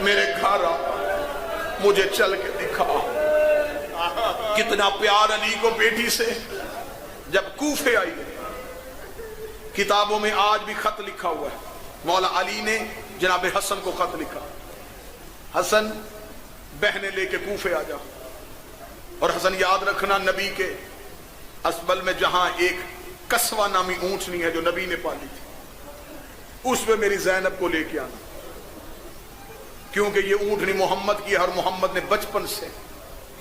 میرے گھر آ، مجھے چل کے دکھا۔ کتنا پیار علی کو بیٹی سے۔ جب کوفے آئی، کتابوں میں آج بھی خط لکھا ہوا ہے، مولا علی نے جناب حسن کو خط لکھا، حسن بہنیں لے کے کوفے آ جا، اور حسن یاد رکھنا نبی کے اسبل میں جہاں ایک قصوہ نامی اونٹنی ہے جو نبی نے پالی تھی، اس میں میری زینب کو لے کے آنا، کیونکہ یہ اونٹنی محمد کی ہے اور محمد نے بچپن سے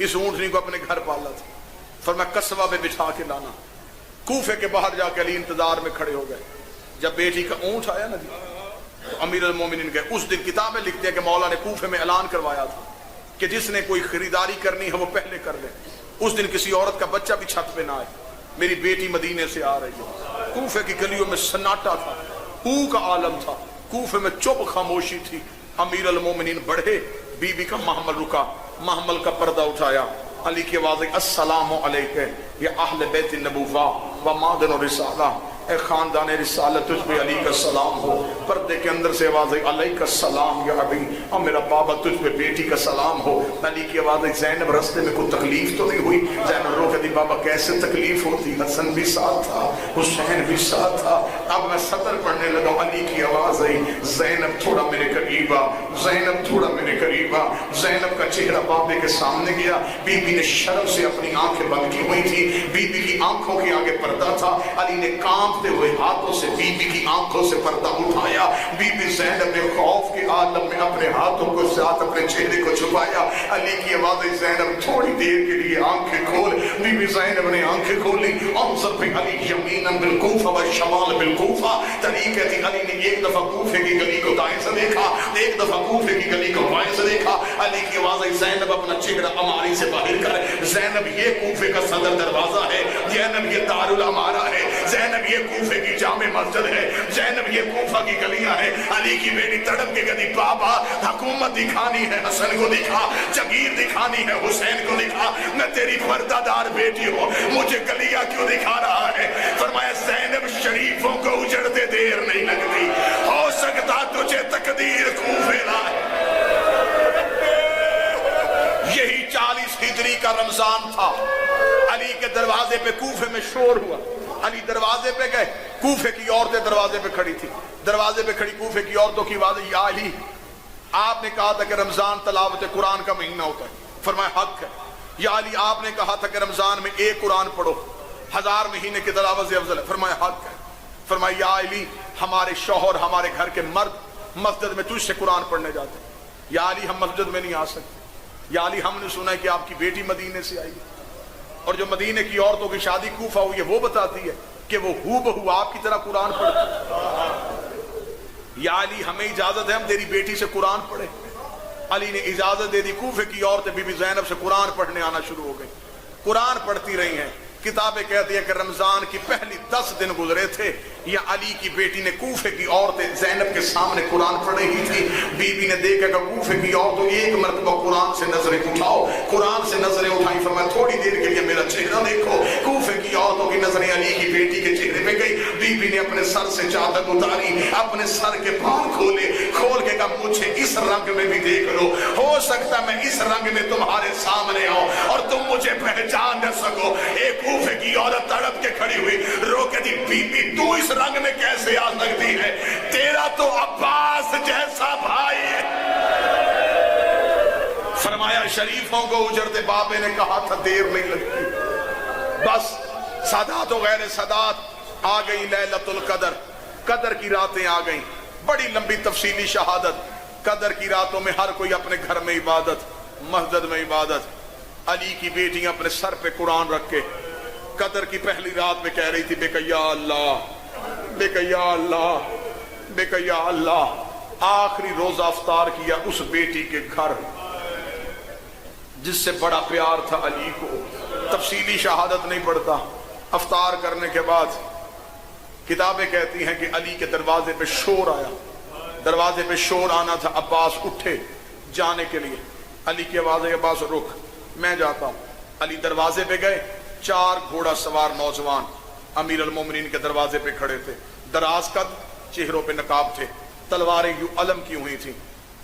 اس اونٹنی کو اپنے گھر پالا تھا۔ فرمایا قصوہ پہ بچھا کے لانا۔ کوفے کے باہر جا کے علی انتظار میں کھڑے ہو گئے۔ جب بیٹی کا اونٹ آیا نا جی، تو امیر المومنین گئے۔ اس دن کتابیں لکھتے ہیں کہ مولا نے کوفے میں اعلان کروایا تھا کہ جس نے کوئی خریداری کرنی ہے وہ پہلے کر لے۔ اس دن کسی عورت کا بچہ بھی چھت پہ نہ آئے، میری بیٹی مدینے سے آ رہی ہے۔ کوفے کی گلیوں میں سناٹا تھا، ہو کا عالم تھا، کوفے میں چپ خاموشی تھی۔ امیر المومنین بڑھے، بی بی کا محمل رکا، محمل کا پردہ اٹھایا، علی کی آواز آئی، السلام علیکہ یا اہل بیت النبوہ و مادن الرسالہ، اے خاندان رسالت تجھ پہ علی کا سلام ہو۔ پردے کے اندر سے آواز آئی، علیکہ السلام یا ابی، اور میرا بابا تجھ پہ بیٹی کا سلام ہو۔ علی کی آواز آئی، زینب رستے میں کوئی تکلیف تو نہیں ہوئی؟ زینب رو کہتی، بابا کیسے تکلیف ہوتی، حسن بھی ساتھ تھا، حسین بھی ساتھ تھا۔ اب میں سطر پڑھنے لگا، علی کی آواز آئی، زینب تھوڑا میرے قریب آ، زینب تھوڑا میرے قریب آ۔ زینب کا چہرہ بابے کے سامنے گیا، بی بی نے شرم سے اپنی آنکھیں بند کی ہوئی تھی، بی بی کی آنکھوں کے آگے پردہ تھا۔ علی نے کانپتے ہوئے ہاتھوں سے بی بی کی آنکھوں سے پردہ اٹھایا۔ بی بی زینب نے خوف کے عالم میں اپنے ہاتھوں کو ساتھ اپنے چہرے کو چھپایا۔ علی کی آواز آئی، زینب تھوڑی دیر کے لیے آنکھیں کھول۔ بی بی زینب نے آنکھیں کھولی، انظر پہ علی یمینا بالکوفہ و شمال بالکوفہ۔ علی کہتی، علی نے ایک دفعہ کوفے کی گلی کو دائیں سے دیکھا، ایک دفعہ کوفے کی گلی کو بائیں سے دیکھا۔ علی کی آواز آئی، زینب اپنا چہرہ اماری سے باہر کر۔ زینب یہ کوفے کا صدر دروازہ ہے، زینب یہ دارالامارہ ہے، زینب یہ کوفے کی جامع مسجد ہے، زینب یہ کوفہ کی گلیاں ہیں۔ علی کی بیٹی تڑپ کے کہتی، بابا حکومت دکھانی ہے حسن کو دکھا، جگیر دکھانی ہے حسین کو دکھا، میں تیری پردہ دار بیٹی ہوں، مجھے گلیاں کیوں دکھا رہا ہے؟ فرمایا، زینب شریفوں کو اجڑتے دیر نہیں لگتی، ہو سکتا تجھے تقدیر کوفے لائے۔ یہی 40 ہجری کا رمضان تھا، علی کے دروازے پہ کوفے میں شور ہوا۔ علی دروازے پہ گئے، کوفے کی عورتیں دروازے پہ کھڑی تھی، دروازے پہ کھڑی کوفے کی عورتوں کی آواز، یا علی آپ نے کہا تھا کہ رمضان تلاوت قرآن کا مہینہ ہوتا ہے، فرمایا حق ہے۔ یا علی آپ نے کہا تھا کہ رمضان میں ایک قرآن پڑھو، 1000 مہینے کی تلاوت سے افضل ہے، فرمایا حق ہے۔ فرمایا، یا علی ہمارے شوہر ہمارے گھر کے مرد مسجد میں تجھ سے قرآن پڑھنے جاتے ہیں، یا علی ہم مسجد میں نہیں آ سکتے، یا علی ہم نے سنا ہے کہ آپ کی بیٹی مدینے سے آئی ہے، اور جو مدینے کی عورتوں کی شادی کوفہ ہوئی ہے وہ بتاتی ہے کہ وہ ہو بہو آپ کی طرح قرآن پڑھتی ہے، یا علی ہمیں اجازت ہے ہم تیری بیٹی سے قرآن پڑھے۔ علی نے اجازت دے دی، کوفے کی عورتیں بی بی زینب سے قرآن پڑھنے آنا شروع ہو گئی، قرآن پڑھتی رہی ہیں۔ کتابیں کہتی ہیں کہ رمضان کی پہلی 10 دن گزرے تھے، یا علی کی بیٹی نے کوفے کی عورتیں زینب کے سامنے قرآن پڑھے ہی تھی، بی بی نے دیکھا کہ کوفے کی عورتوں ایک مرتبہ قرآن سے نظریں اٹھاؤ، قرآن سے نظریں اٹھائیں، فرمایا تھوڑی دیر کے لیے میرا چہرہ دیکھو۔ کوفے کی عورتوں کی نظریں علی کی بیٹی کے چہرے پہ گئی، بی بی نے اپنے سر سے چادر اتاری، اپنے سر کے پاؤں کھولے، کھول کے کہا مجھے اس رنگ میں بھی دیکھ لو، ہو سکتا میں اس رنگ میں تمہارے سامنے آؤں اور تم مجھے پہچان نہ سکو۔ ایک کوفے کی عورت تڑپ کے کھڑی ہوئی، رو کے دی، بی بی تو اس رنگ میں کیسے آ سکتی ہے؟ تیرا تو عباس جیسا بھائی ہے۔ فرمایا، شریفوں کو اجڑتے بابے نے کہا تھا دیر نہیں لگتی، بس سادات و غیر سادات آ گئی لیلۃ القدر، قدر کی راتیں آ گئیں، بڑی لمبی تفصیلی شہادت۔ قدر کی راتوں میں ہر کوئی اپنے گھر میں عبادت، مسجد میں عبادت۔ علی کی بیٹیاں اپنے سر پہ قرآن رکھ کے قدر کی پہلی رات میں کہہ رہی تھی، بے کہ یا اللہ، بے کہ یا اللہ، بے کہ یا اللہ۔ آخری روزہ افطار کیا اس بیٹی کے گھر جس سے بڑا پیار تھا علی کو۔ تفصیلی شہادت نہیں پڑھتا۔ افطار کرنے کے بعد کتابیں کہتی ہیں کہ علی کے دروازے پہ شور آیا، دروازے پہ شور آنا تھا، عباس اٹھے جانے کے لیے، علی کی آواز ہے، عباس رک میں جاتا ہوں۔ علی دروازے پہ گئے، 4 گھوڑا سوار نوجوان امیر المومنین کے دروازے پہ کھڑے تھے، دراز قد، چہروں پہ نقاب تھے، تلواریں یوں علم کی ہوئی تھیں۔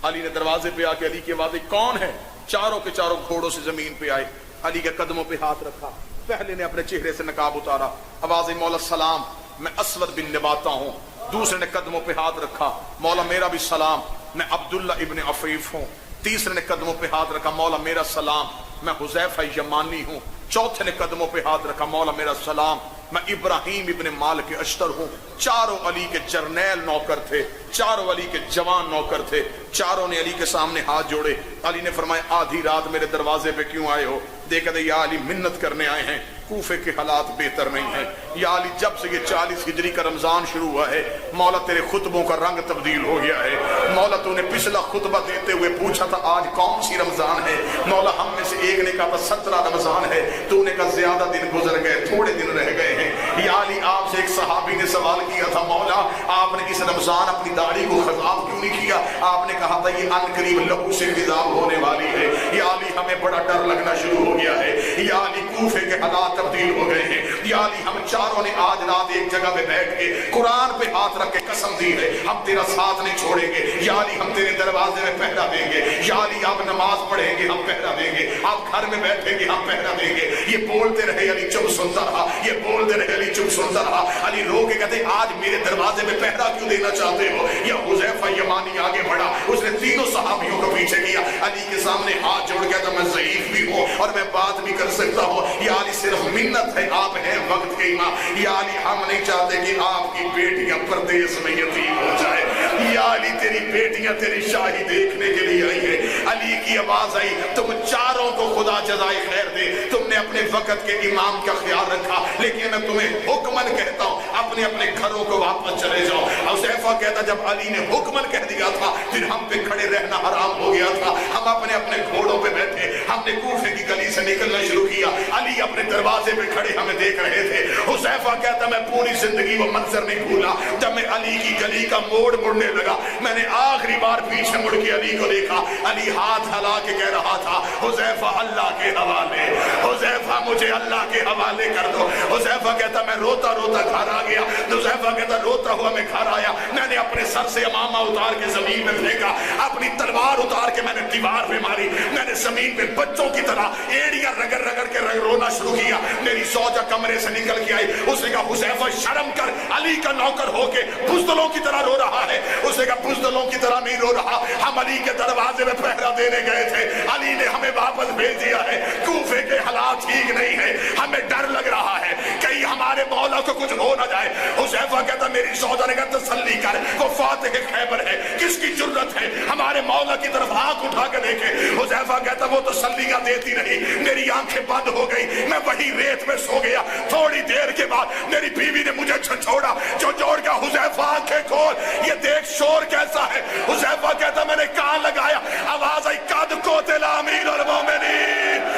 علی نے دروازے پہ آ کے علی کی آواز دی کون ہے؟ چاروں کے چاروں گھوڑوں سے زمین پہ آئے، علی کے قدموں پہ ہاتھ رکھا، پہلے نے اپنے چہرے سے نقاب اتارا، آواز مولا سلام میں اسود بن نباتا ہوں، دوسرے نے قدموں پہ ہاتھ رکھا، مولا میرا بھی سلام میں عبداللہ ابن عفیف ہوں، تیسرے نے قدموں پہ ہاتھ رکھا، مولا میرا سلام میں حذیفہ یمانی ہوں، چوتھے نے قدموں پہ ہاتھ رکھا، مولا میرا سلام میں ابراہیم ابن مالک اشتر ہوں۔ چاروں علی کے جرنیل نوکر تھے، چاروں علی کے جوان نوکر تھے، چاروں نے علی کے سامنے ہاتھ جوڑے۔ علی نے فرمایا آدھی رات میرے دروازے پہ کیوں آئے ہو؟ دیکھا تھا یا علی منت کرنے آئے ہیں، کوفے کے حالات بہتر نہیں ہیں، یا علی جب سے یہ 40 ہجری کا رمضان شروع ہوا ہے مولا تیرے خطبوں کا رنگ تبدیل ہو گیا ہے، مولا تو نے پچھلا خطبہ دیتے ہوئے پوچھا تھا آج کون سی رمضان ہے، مولا ہم میں سے ایک نے کہا تھا 17 رمضان ہے، تو نے کہا زیادہ دن گزر گئے تھوڑے دن رہ گئے ہیں۔ یا علی آپ سے ایک صحابی نے سوال کیا تھا مولا آپ نے اس رمضان اپنی داڑھی کو خضاب کیوں نہیں کیا؟ آپ نے کہا تھا یہ ان قریب لہو سے خضاب ہونے والی ہے۔ یا علی ہمیں بڑا ڈر لگنا شروع ہو گیا ہے، یا علی کوفے کے حالات تبدیل ہو گئے ہیں، یا علی ہم چاروں نے آج رات ایک جگہ پہ بیٹھ کے قرآن پہ ہاتھ رکھ کے قسم دی ہے ہم تیرا ساتھ نہیں چھوڑیں گے، یا علی ہم تیرے دروازے میں پہرا دیں گے، یا علی آپ نماز پڑھیں گے ہم پہرا دیں گے، آپ گھر میں بیٹھیں گے ہم پہرا دیں گے۔ یہ بولتے رہے علی چپ سنتا رہا، یہ بولتے رہے علی چپ سنتا رہا۔ علی رو کے کہتے آج میرے دروازے میں پہرا کیوں دینا چاہتے ہو؟ یا حذیفہ یمانی آگے بڑھا، اس نے تینوں صحابیوں کو پیچھے کیا، علی کے سامنے ہاتھ جوڑ کے تو میں ضعیف بھی ہوں اور میں بات بھی کر سکتا ہوں، یا علی صرف منت ہے آپ ہیں وقت کے امام، یا علی ہم نہیں چاہتے کہ آپ کی بیٹیاں پردیس میں یتیم ہو جائے، یا علی تیری بیٹیاں تیری شاہی دیکھنے کے لیے آئی ہیں۔ علی کی آواز آئی تم چاروں کو خدا جزائے خیر دے، تم نے اپنے وقت کے امام کا خیال رکھا، لیکن میں تمہیں حکمن کہتا ہوں اپنے اپنے گھروں کو واپس چلے جاؤ۔ حذیفہ کہتا جب علی نے حکمن کہہ دیا تھا پھر ہم پہ کھڑے رہنا حرام ہو گیا تھا، ہم اپنے اپنے گھوڑوں پہ بیٹھے، ہم نے کوفے کی گلی سے نکلنا شروع کیا، علی اپنے دروازے پہ کھڑے ہمیں دیکھ رہے تھے۔ حذیفہ کہتا میں پوری زندگی وہ منظر نہیں بھولا، جب میں علی کی گلی کا موڑ مڑنے لگا میں نے آخری بار پیچھے مڑ کے علی کو دیکھا، علی ہاتھ ہلا کے کہہ رہا تھا حذیفہ اللہ کے حوالے، حذیفہ مجھے اللہ کے حوالے کر دو۔ حذیفہ کہتا میں روتا روتا گھر آ گیا، حذیفہ کہتا روتا ہوا میں گھر آیا، میں نے اپنے سر سے امامہ اتار کے زمین میں پھینکا، اپنی تلوار اتار کے میں نے دیوار پہ ماری، میں نے زمین پہ بچوں کی طرح ایڑیاں رگڑ رگڑ کے رونا شروع کیا۔ میری زوجہ کمرے سے نکل کے آئی، اس نے کہا حذیفہ شرم کر، علی کا نوکر ہو کے بزدلوں کی طرح رو رہا ہے۔ اس نے کہا بزدلوں کی طرح نہیں رو رہا، ہم علی کے دروازے میں پہرا دینے گئے تھے، علی نے ہمیں واپس بھیج دیا ہے، کوفے کے حالات ٹھیک نہیں ہے، ہمیں ڈر لگ رہا ہے کہیں ہمارے مولا کو کچھ ہو نہ جائے۔ حذیفہ کہتا میری زوجہ نے کہا تسلی کر، وہ فاتح خیبر ہے، کس کی جرت ہے ہمارے مولا کی طرف آنکھ اٹھا کے دیکھے۔ حذیفہ کہتا وہ تسلیاں دیتی رہی، میری آنکھیں بند ہو گئی، میں وہی ریت میں سو گیا۔ تھوڑی دیر کے بعد میری بیوی نے مجھے جھنجھوڑا، جو جوڑ کا حذیفہ آنکھیں کھول، یہ دیکھ شور کیسا ہے۔ حذیفہ کہتا میں نے کان لگایا، آواز آئی قد قتل امیر المومنین،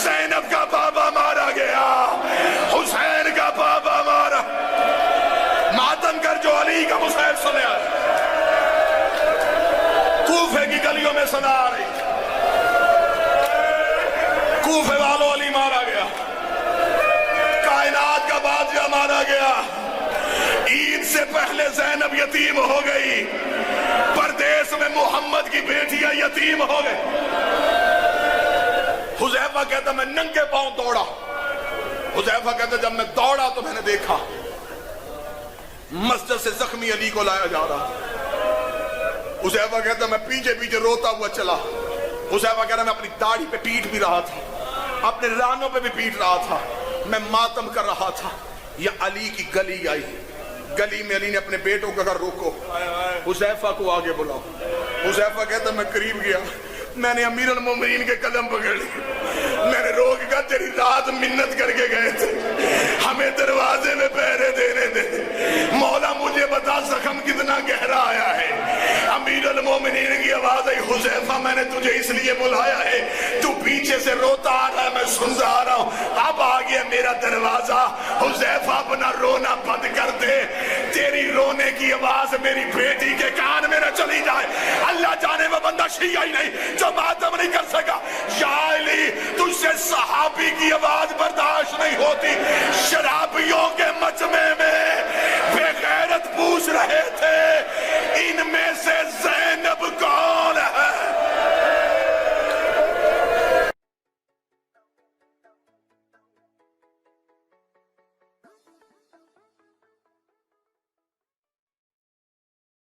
زینب کا بابا مارا گیا، حسین کا بابا مارا، ماتم کر جو علی کا مسائل سنے آئے۔ کوفے کی گلیوں میں صدا آ رہی، کوفے والوں علی مارا گیا، کائنات کا بادشاہ مارا گیا، عید سے پہلے زینب یتیم ہو گئی، پردیس میں محمد کی بیٹیاں یتیم ہو گئی۔ حذیفہ کہتا میں ننگے پاؤں دوڑا، حذیفہ کہتا جب میں دوڑا تو میں نے دیکھا مسجد سے زخمی علی کو لایا جا رہا۔ حذیفہ کہتا میں پیچھے پیچھے روتا ہوا چلا، حذیفہ کہتا میں اپنی داڑھی پہ پیٹ بھی رہا تھا، اپنے رانوں پہ بھی پیٹ رہا تھا، میں ماتم کر رہا تھا۔ یا علی کی گلی آئی، گلی میں علی نے اپنے بیٹوں کا گھر روکو، حذیفہ کو آگے بلاؤ۔ حذیفہ کہتا میں قریب گیا، میں نے امیر المومنین کے قدم پکڑ لی، میں نے رو کے کہا تیری رات منت کر کے گئے تھے، ہمیں دروازے میں پہرے دینے دے، مولا مجھے بتا زخم کتنا گہرا آیا ہے۔ امیر المومنین کی آواز آئی حذیفہ میں نے تجھے اس لیے بلایا ہے، تو پیچھے سے روتا آ رہا ہے، میں سنتا آ رہا ہوں، اب آ گیا میرا دروازہ، حذیفہ اپنا رونا بند کر دے، تیری رونے کی آواز میری بیٹی کے کان میں نہ چلی جائے۔ اللہ جانے وہ بندہ شیعہ ہی نہیں جو ماتم نہیں کر سکا۔ یا علی تجھ سے صحابی کی آواز برداشت نہیں ہوتی، شرابیوں کے مجمع میں